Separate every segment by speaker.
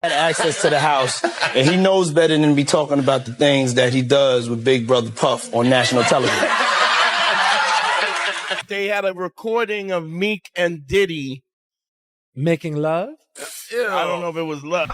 Speaker 1: had access to the house, and he knows better than to be talking about the things that he does with Big Brother Puff on national television.
Speaker 2: They had a recording of Meek and Diddy
Speaker 3: making love.
Speaker 2: Ew. I don't know if it was love.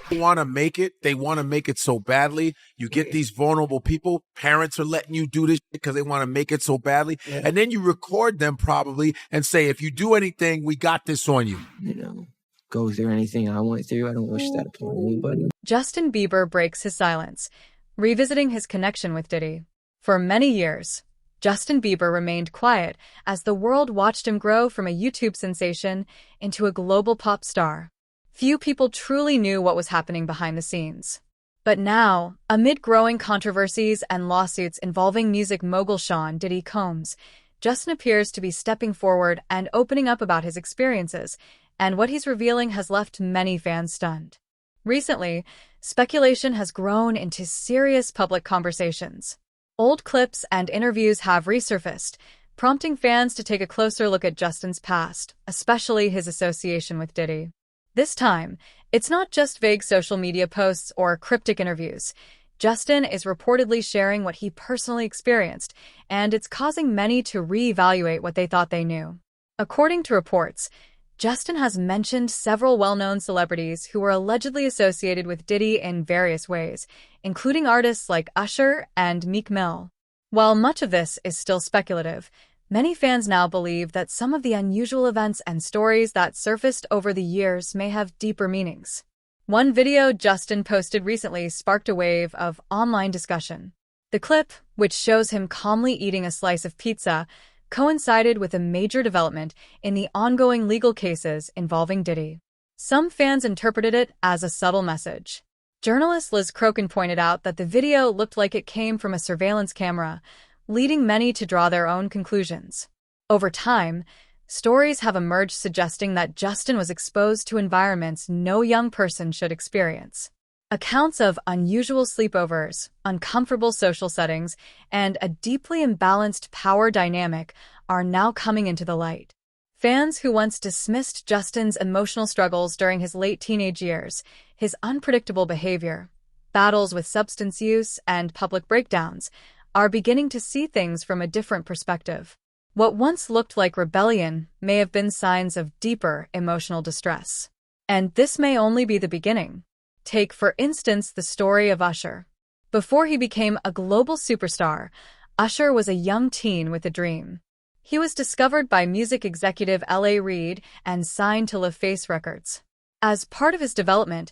Speaker 4: They want to make it. They want to make it so badly. You get these vulnerable people. Parents are letting you do this because they want to make it so badly. Yeah. And then you record them probably and say, if you do anything, we got this on you.
Speaker 5: You know, go through anything I went through. I don't wish that upon anybody.
Speaker 6: Justin Bieber breaks his silence, revisiting his connection with Diddy. For many years, Justin Bieber remained quiet as the world watched him grow from a YouTube sensation into a global pop star. Few people truly knew what was happening behind the scenes. But now, amid growing controversies and lawsuits involving music mogul Sean Diddy Combs, Justin appears to be stepping forward and opening up about his experiences, and what he's revealing has left many fans stunned. Recently, speculation has grown into serious public conversations. Old clips and interviews have resurfaced, prompting fans to take a closer look at Justin's past, especially his association with Diddy. This time, it's not just vague social media posts or cryptic interviews. Justin is reportedly sharing what he personally experienced, and it's causing many to reevaluate what they thought they knew. According to reports, Justin has mentioned several well-known celebrities who were allegedly associated with Diddy in various ways, including artists like Usher and Meek Mill. While much of this is still speculative, many fans now believe that some of the unusual events and stories that surfaced over the years may have deeper meanings. One video Justin posted recently sparked a wave of online discussion. The clip, which shows him calmly eating a slice of pizza, coincided with a major development in the ongoing legal cases involving Diddy. Some fans interpreted it as a subtle message. Journalist Liz Crokin pointed out that the video looked like it came from a surveillance camera, leading many to draw their own conclusions. Over time, stories have emerged suggesting that Justin was exposed to environments no young person should experience. Accounts of unusual sleepovers, uncomfortable social settings, and a deeply imbalanced power dynamic are now coming into the light. Fans who once dismissed Justin's emotional struggles during his late teenage years, his unpredictable behavior, battles with substance use, and public breakdowns, are beginning to see things from a different perspective. What once looked like rebellion may have been signs of deeper emotional distress. And this may only be the beginning. Take, for instance, the story of Usher. Before he became a global superstar, Usher was a young teen with a dream. He was discovered by music executive L.A. Reid and signed to LaFace Records. As part of his development,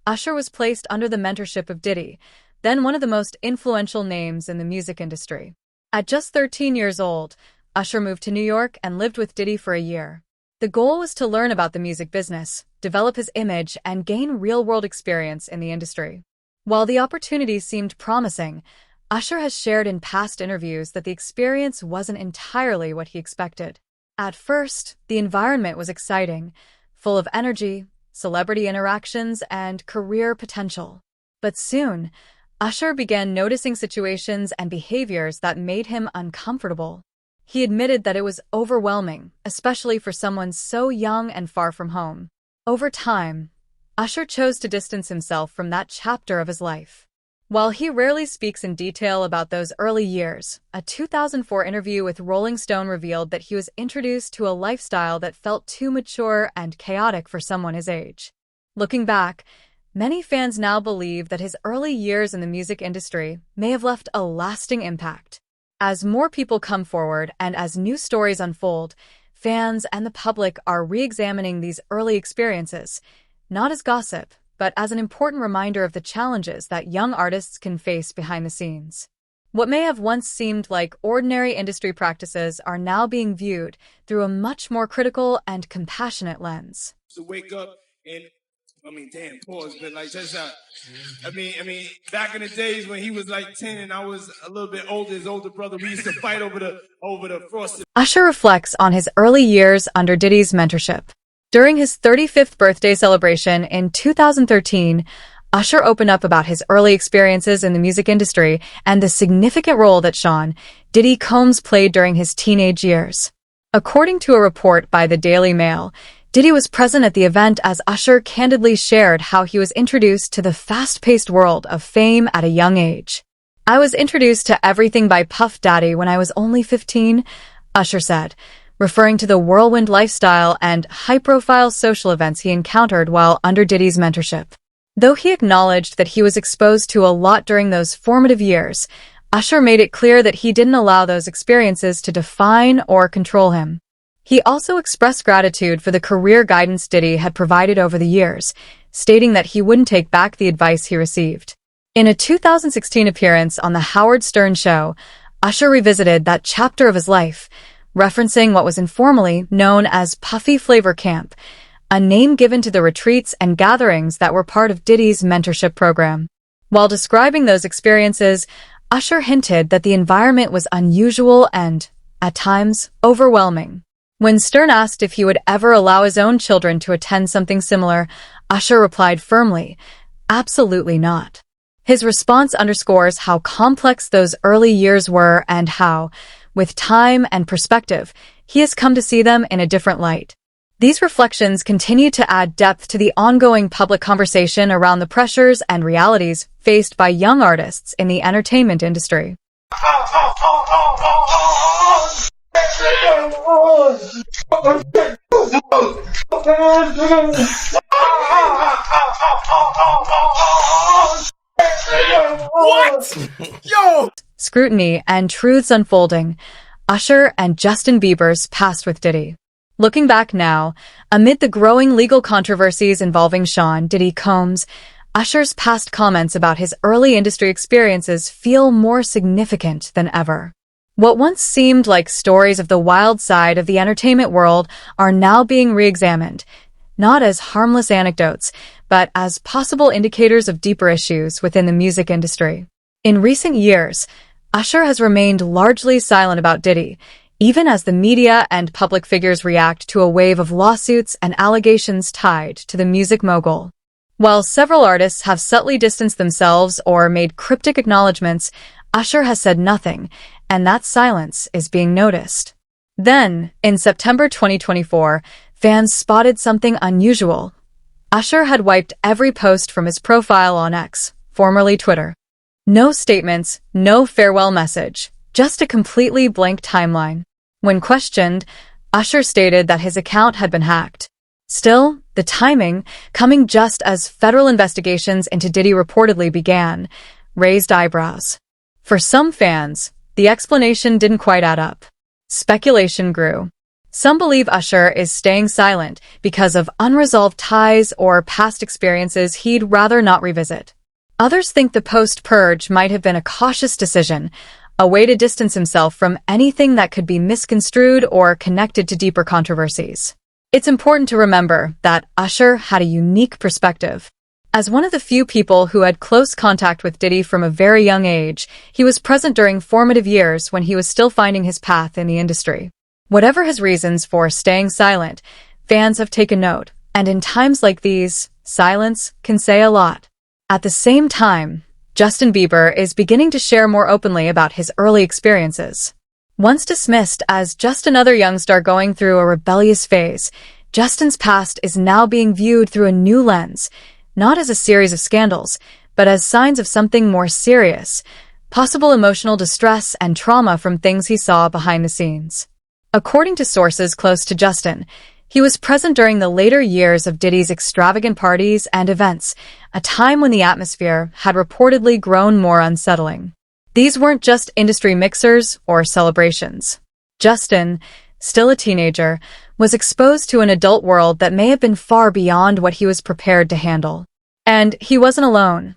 Speaker 6: Usher was placed under the mentorship of Diddy, then one of the most influential names in the music industry. At just 13 years old, Usher moved to New York and lived with Diddy for a year. The goal was to learn about the music business, develop his image, and gain real-world experience in the industry. While the opportunity seemed promising, Usher has shared in past interviews that the experience wasn't entirely what he expected. At first, the environment was exciting, full of energy, celebrity interactions, and career potential. But soon, Usher began noticing situations and behaviors that made him uncomfortable. He admitted that it was overwhelming, especially for someone so young and far from home. Over time, Usher chose to distance himself from that chapter of his life. While he rarely speaks in detail about those early years, a 2004 interview with Rolling Stone revealed that he was introduced to a lifestyle that felt too mature and chaotic for someone his age. Looking back, many fans now believe that his early years in the music industry may have left a lasting impact. As more people come forward and as new stories unfold, fans and the public are re-examining these early experiences, not as gossip, but as an important reminder of the challenges that young artists can face behind the scenes. What may have once seemed like ordinary industry practices are now being viewed through a much more critical and compassionate lens.
Speaker 2: To wake up and damn, pause, but like just back in the days when he was like 10 and I was a little bit older, his older brother, we used to fight over the frosted.
Speaker 6: Usher reflects on his early years under Diddy's mentorship. During his 35th birthday celebration in 2013, Usher opened up about his early experiences in the music industry and the significant role that Sean Diddy Combs played during his teenage years. According to a report by the Daily Mail, Diddy was present at the event as Usher candidly shared how he was introduced to the fast-paced world of fame at a young age. "I was introduced to everything by Puff Daddy when I was only 15, Usher said, referring to the whirlwind lifestyle and high-profile social events he encountered while under Diddy's mentorship. Though he acknowledged that he was exposed to a lot during those formative years, Usher made it clear that he didn't allow those experiences to define or control him. He also expressed gratitude for the career guidance Diddy had provided over the years, stating that he wouldn't take back the advice he received. In a 2016 appearance on The Howard Stern Show, Usher revisited that chapter of his life, referencing what was informally known as Puffy Flavor Camp, a name given to the retreats and gatherings that were part of Diddy's mentorship program. While describing those experiences, Usher hinted that the environment was unusual and, at times, overwhelming. When Stern asked if he would ever allow his own children to attend something similar, Usher replied firmly, "Absolutely not." His response underscores how complex those early years were and how, with time and perspective, he has come to see them in a different light. These reflections continue to add depth to the ongoing public conversation around the pressures and realities faced by young artists in the entertainment industry.
Speaker 4: What? Yo!
Speaker 6: Scrutiny and truths unfolding. Usher and Justin Bieber's past with Diddy. Looking back now, amid the growing legal controversies involving Sean Diddy Combs, Usher's past comments about his early industry experiences feel more significant than ever. What once seemed like stories of the wild side of the entertainment world are now being re-examined, not as harmless anecdotes, but as possible indicators of deeper issues within the music industry. In recent years, Usher has remained largely silent about Diddy, even as the media and public figures react to a wave of lawsuits and allegations tied to the music mogul. While several artists have subtly distanced themselves or made cryptic acknowledgments, Usher has said nothing, and that silence is being noticed. Then, in September 2024, fans spotted something unusual. Usher had wiped every post from his profile on X, formerly Twitter. No statements, no farewell message, just a completely blank timeline. When questioned, Usher stated that his account had been hacked. Still, the timing, coming just as federal investigations into Diddy reportedly began, raised eyebrows. For some fans, the explanation didn't quite add up. Speculation grew. Some believe Usher is staying silent because of unresolved ties or past experiences he'd rather not revisit. Others think the post-purge might have been a cautious decision, a way to distance himself from anything that could be misconstrued or connected to deeper controversies. It's important to remember that Usher had a unique perspective. As one of the few people who had close contact with Diddy from a very young age, he was present during formative years when he was still finding his path in the industry. Whatever his reasons for staying silent, fans have taken note, and in times like these, silence can say a lot. At the same time, Justin Bieber is beginning to share more openly about his early experiences. Once dismissed as just another young star going through a rebellious phase, Justin's past is now being viewed through a new lens, not as a series of scandals, but as signs of something more serious, possible emotional distress and trauma from things he saw behind the scenes. According to sources close to Justin, he was present during the later years of Diddy's extravagant parties and events, a time when the atmosphere had reportedly grown more unsettling. These weren't just industry mixers or celebrations. Justin, still a teenager, was exposed to an adult world that may have been far beyond what he was prepared to handle. And he wasn't alone.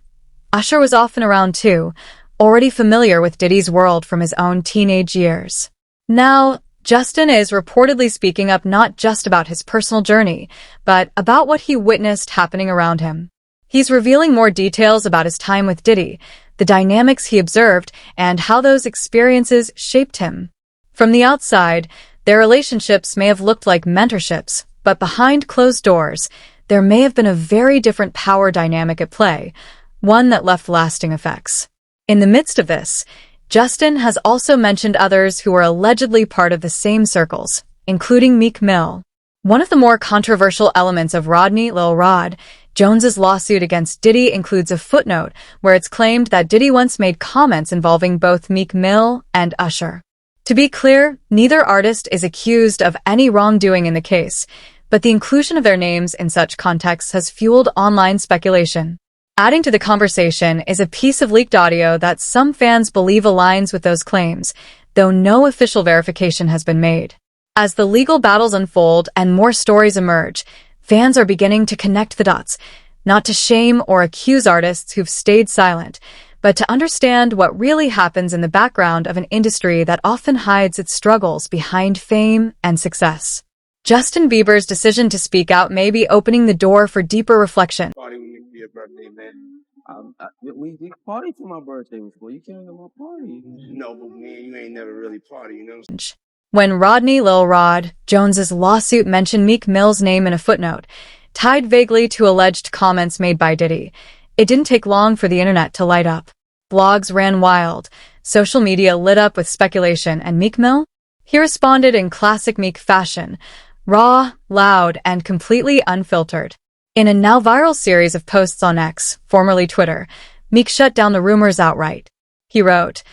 Speaker 6: Usher was often around too, already familiar with Diddy's world from his own teenage years. Now, Justin is reportedly speaking up not just about his personal journey, but about what he witnessed happening around him. He's revealing more details about his time with Diddy, the dynamics he observed, and how those experiences shaped him. From the outside, their relationships may have looked like mentorships, but behind closed doors, there may have been a very different power dynamic at play, one that left lasting effects. In the midst of this, Justin has also mentioned others who were allegedly part of the same circles, including Meek Mill. One of the more controversial elements of Rodney Lil Rod Jones's lawsuit against Diddy includes a footnote where it's claimed that Diddy once made comments involving both Meek Mill and Usher. To be clear, neither artist is accused of any wrongdoing in the case, but the inclusion of their names in such contexts has fueled online speculation. Adding to the conversation is a piece of leaked audio that some fans believe aligns with those claims, though no official verification has been made. As the legal battles unfold and more stories emerge, fans are beginning to connect the dots, not to shame or accuse artists who've stayed silent, but to understand what really happens in the background of an industry that often hides its struggles behind fame and success. Justin Bieber's decision to speak out may be opening the door for deeper reflection.
Speaker 2: Party with me for your birthday, man.
Speaker 5: We party for my birthday before. You came to my party.
Speaker 2: No, but me and you ain't never really party, you know what I'm saying?
Speaker 6: When Rodney Lil Rod Jones's lawsuit mentioned Meek Mill's name in a footnote, tied vaguely to alleged comments made by Diddy, it didn't take long for the internet to light up. Blogs ran wild, social media lit up with speculation, and Meek Mill? He responded in classic Meek fashion, raw, loud, and completely unfiltered. In a now viral series of posts on X, formerly Twitter, Meek shut down the rumors outright. He wrote,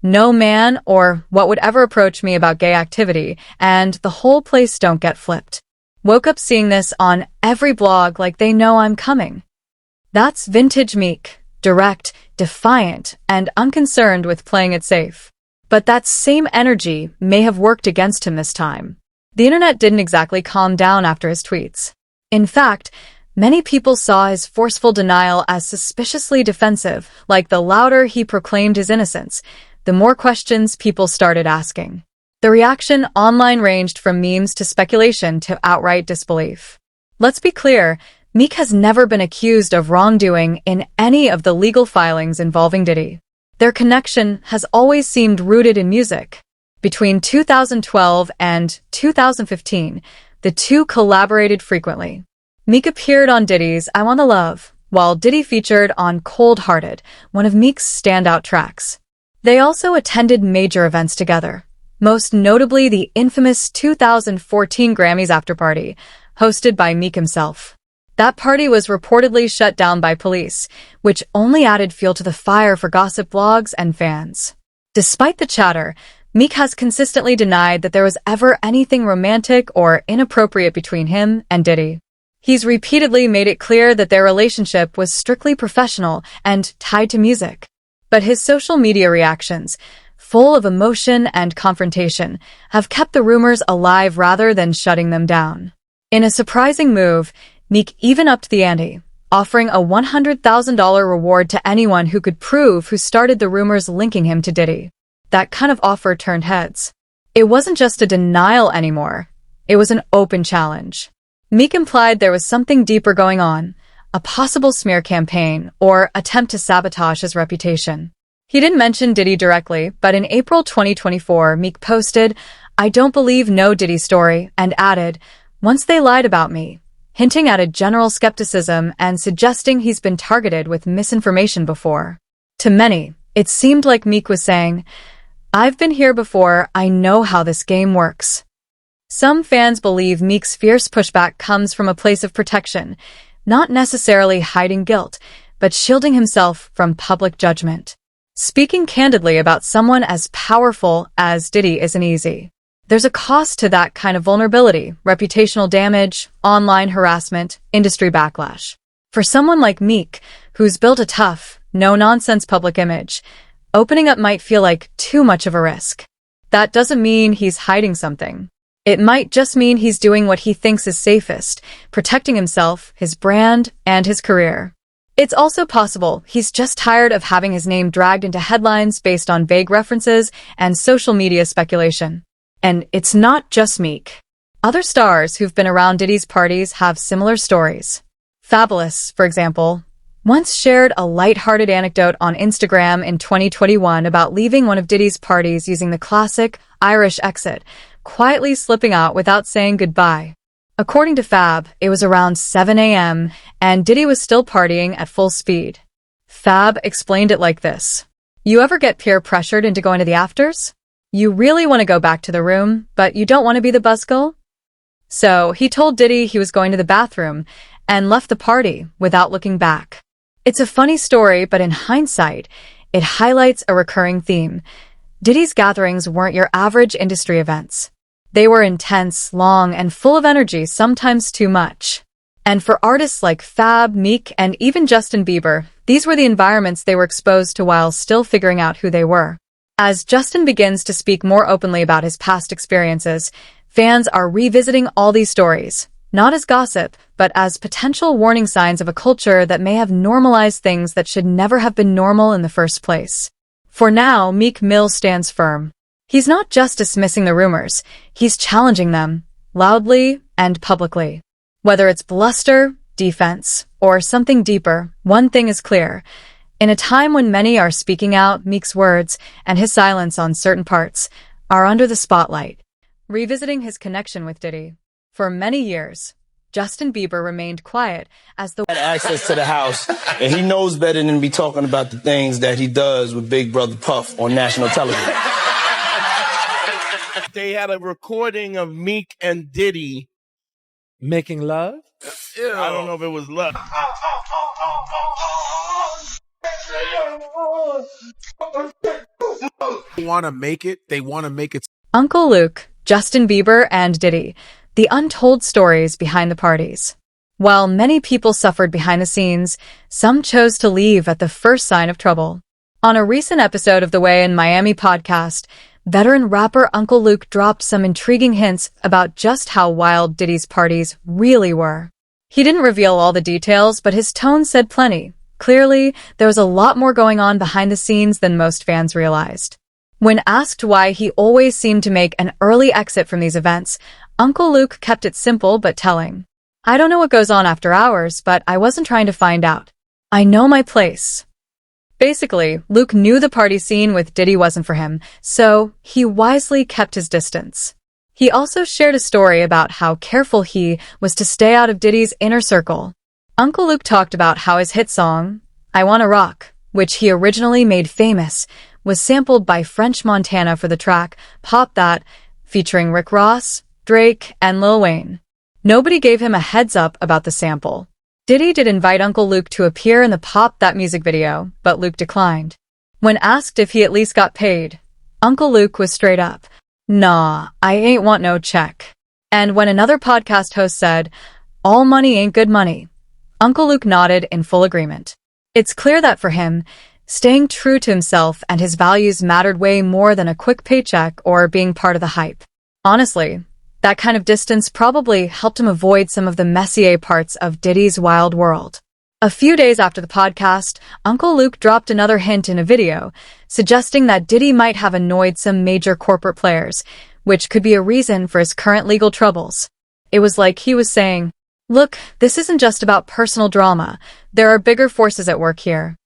Speaker 6: "No man or what would ever approach me about gay activity, and the whole place don't get flipped. Woke up seeing this on every blog like they know I'm coming." That's vintage Meek, direct, defiant, and unconcerned with playing it safe. But that same energy may have worked against him this time. The internet didn't exactly calm down after his tweets. In fact, many people saw his forceful denial as suspiciously defensive, like the louder he proclaimed his innocence, the more questions people started asking. The reaction online ranged from memes to speculation to outright disbelief. Let's be clear, Meek has never been accused of wrongdoing in any of the legal filings involving Diddy. Their connection has always seemed rooted in music. Between 2012 and 2015, the two collaborated frequently. Meek appeared on Diddy's I Wanna Love, while Diddy featured on Cold Hearted, one of Meek's standout tracks. They also attended major events together, most notably the infamous 2014 Grammys afterparty, hosted by Meek himself. That party was reportedly shut down by police, which only added fuel to the fire for gossip blogs and fans. Despite the chatter, Meek has consistently denied that there was ever anything romantic or inappropriate between him and Diddy. He's repeatedly made it clear that their relationship was strictly professional and tied to music. But his social media reactions, full of emotion and confrontation, have kept the rumors alive rather than shutting them down. In a surprising move, Meek even upped the ante, offering a $100,000 reward to anyone who could prove who started the rumors linking him to Diddy. That kind of offer turned heads. It wasn't just a denial anymore. It was an open challenge. Meek implied there was something deeper going on, a possible smear campaign or attempt to sabotage his reputation. He didn't mention Diddy directly, but in April 2024, Meek posted, "I don't believe no Diddy story," and added, "Once they lied about me," hinting at a general skepticism and suggesting he's been targeted with misinformation before. To many, it seemed like Meek was saying, "I've been here before, I know how this game works." Some fans believe Meek's fierce pushback comes from a place of protection, not necessarily hiding guilt, but shielding himself from public judgment. Speaking candidly about someone as powerful as Diddy isn't easy. There's a cost to that kind of vulnerability, reputational damage, online harassment, industry backlash. For someone like Meek, who's built a tough, no-nonsense public image, opening up might feel like too much of a risk. That doesn't mean he's hiding something. It might just mean he's doing what he thinks is safest, protecting himself, his brand, and his career. It's also possible he's just tired of having his name dragged into headlines based on vague references and social media speculation. And it's not just Meek. Other stars who've been around Diddy's parties have similar stories. Fabulous, for example, once shared a lighthearted anecdote on Instagram in 2021 about leaving one of Diddy's parties using the classic Irish exit, quietly slipping out without saying goodbye. According to Fab, it was around 7 a.m., and Diddy was still partying at full speed. Fab explained it like this. "You ever get peer pressured into going to the afters? You really want to go back to the room, but you don't want to be the buzzkill? So he told Diddy he was going to the bathroom and left the party without looking back. It's a funny story, but in hindsight, it highlights a recurring theme. Diddy's gatherings weren't your average industry events. They were intense, long, and full of energy, sometimes too much. And for artists like Fab, Meek, and even Justin Bieber, these were the environments they were exposed to while still figuring out who they were. As Justin begins to speak more openly about his past experiences, fans are revisiting all these stories, not as gossip, but as potential warning signs of a culture that may have normalized things that should never have been normal in the first place. For now, Meek Mill stands firm. He's not just dismissing the rumors, he's challenging them, loudly and publicly. Whether it's bluster, defense, or something deeper, one thing is clear. In a time when many are speaking out, Meek's words and his silence on certain parts are under the spotlight. Revisiting his connection with Diddy. For many years, Justin Bieber remained quiet as the
Speaker 1: Had access to the house, and he knows better than be talking about the things that he does with Big Brother Puff on national television.
Speaker 7: They had a recording of Meek and Diddy.
Speaker 3: Making love?
Speaker 7: I don't know if it was love.
Speaker 4: They want to make it. They want to make it.
Speaker 6: Uncle Luke, Justin Bieber, and Diddy, the untold stories behind the parties. While many people suffered behind the scenes, some chose to leave at the first sign of trouble. On a recent episode of the Way in Miami podcast, veteran rapper Uncle Luke dropped some intriguing hints about just how wild Diddy's parties really were. He didn't reveal all the details, but his tone said plenty. Clearly, there was a lot more going on behind the scenes than most fans realized. When asked why he always seemed to make an early exit from these events, Uncle Luke kept it simple but telling. I don't know what goes on after hours, but I wasn't trying to find out. I know my place. Basically, Luke knew the party scene with Diddy wasn't for him, so he wisely kept his distance. He also shared a story about how careful he was to stay out of Diddy's inner circle. Uncle Luke talked about how his hit song, I Wanna Rock, which he originally made famous, was sampled by French Montana for the track Pop That, featuring Rick Ross, Drake, and Lil Wayne. Nobody gave him a heads up about the sample. Diddy did invite Uncle Luke to appear in the Pop That music video, but Luke declined. When asked if he at least got paid, Uncle Luke was straight up, Nah, I ain't want no check. And when another podcast host said, all money ain't good money, Uncle Luke nodded in full agreement. It's clear that for him, staying true to himself and his values mattered way more than a quick paycheck or being part of the hype. Honestly, that kind of distance probably helped him avoid some of the messier parts of Diddy's wild world. A few days after the podcast, Uncle Luke dropped another hint in a video, suggesting that Diddy might have annoyed some major corporate players, which could be a reason for his current legal troubles. It was like he was saying, look, this isn't just about personal drama. There are bigger forces at work here.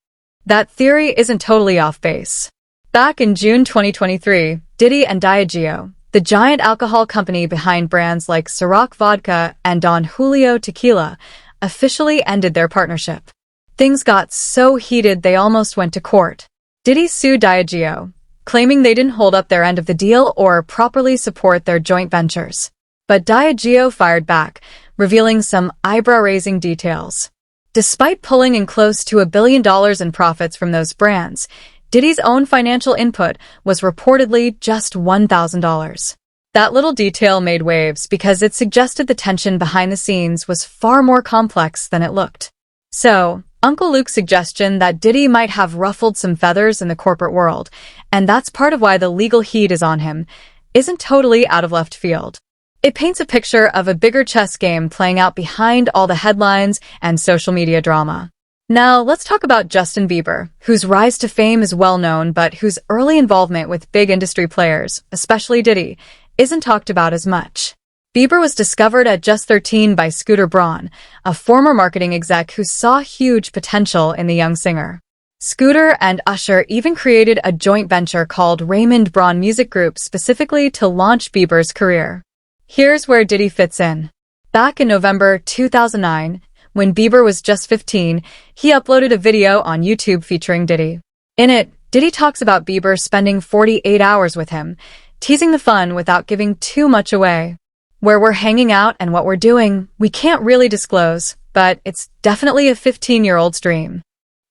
Speaker 6: That theory isn't totally off base. Back in June 2023, Diddy and Diageo, the giant alcohol company behind brands like Ciroc Vodka and Don Julio Tequila, officially ended their partnership. Things got so heated they almost went to court. Diddy sued Diageo, claiming they didn't hold up their end of the deal or properly support their joint ventures. But Diageo fired back, revealing some eyebrow-raising details. Despite pulling in close to $1 billion in profits from those brands, Diddy's own financial input was reportedly just $1,000. That little detail made waves because it suggested the tension behind the scenes was far more complex than it looked. So, Uncle Luke's suggestion that Diddy might have ruffled some feathers in the corporate world, and that's part of why the legal heat is on him, isn't totally out of left field. It paints a picture of a bigger chess game playing out behind all the headlines and social media drama. Now, let's talk about Justin Bieber, whose rise to fame is well known, but whose early involvement with big industry players, especially Diddy, isn't talked about as much. Bieber was discovered at just 13 by Scooter Braun, a former marketing exec who saw huge potential in the young singer. Scooter and Usher even created a joint venture called Raymond Braun Music Group specifically to launch Bieber's career. Here's where Diddy fits in. Back in November 2009, when Bieber was just 15, he uploaded a video on YouTube featuring Diddy. In it, Diddy talks about Bieber spending 48 hours with him, teasing the fun without giving too much away. Where we're hanging out and what we're doing, we can't really disclose, but it's definitely a 15-year-old's dream.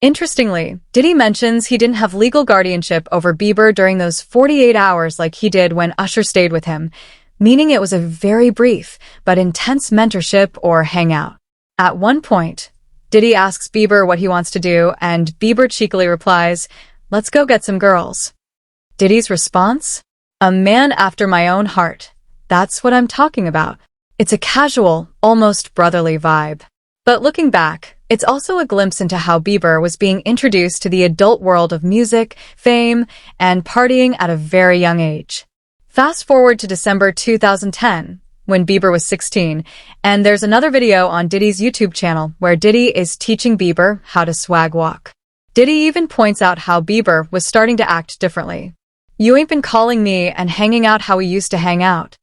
Speaker 6: Interestingly, Diddy mentions he didn't have legal guardianship over Bieber during those 48 hours like he did when Usher stayed with him, meaning it was a very brief but intense mentorship or hangout. At one point, Diddy asks Bieber what he wants to do, and Bieber cheekily replies, "Let's go get some girls." Diddy's response? "A man after my own heart. That's what I'm talking about." It's a casual, almost brotherly vibe. But looking back, it's also a glimpse into how Bieber was being introduced to the adult world of music, fame, and partying at a very young age. Fast forward to December 2010, when Bieber was 16, and there's another video on Diddy's YouTube channel where Diddy is teaching Bieber how to swag walk. Diddy even points out how Bieber was starting to act differently. "You ain't been calling me and hanging out how we used to hang out."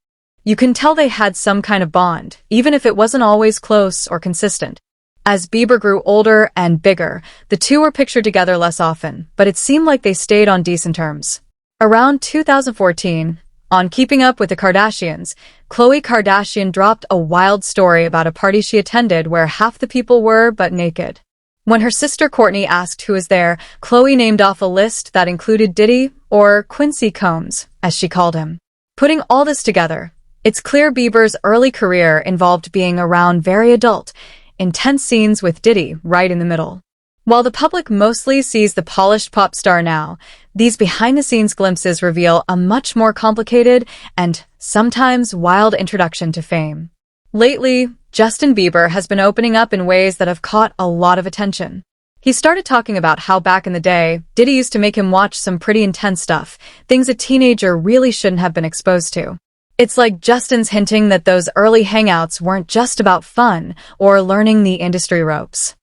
Speaker 6: You can tell they had some kind of bond, even if it wasn't always close or consistent. As Bieber grew older and bigger, the two were pictured together less often, but it seemed like they stayed on decent terms. Around 2014, on Keeping Up with the Kardashians, Khloe Kardashian dropped a wild story about a party she attended where half the people were but naked. When her sister Kourtney asked who was there, Khloe named off a list that included Diddy, or Quincy Combs, as she called him. Putting all this together, it's clear Bieber's early career involved being around very adult, intense scenes with Diddy right in the middle. While the public mostly sees the polished pop star now, these behind-the-scenes glimpses reveal a much more complicated and sometimes wild introduction to fame. Lately, Justin Bieber has been opening up in ways that have caught a lot of attention. He started talking about how back in the day, Diddy used to make him watch some pretty intense stuff, things a teenager really shouldn't have been exposed to. It's like Justin's hinting that those early hangouts weren't just about fun or learning the industry ropes.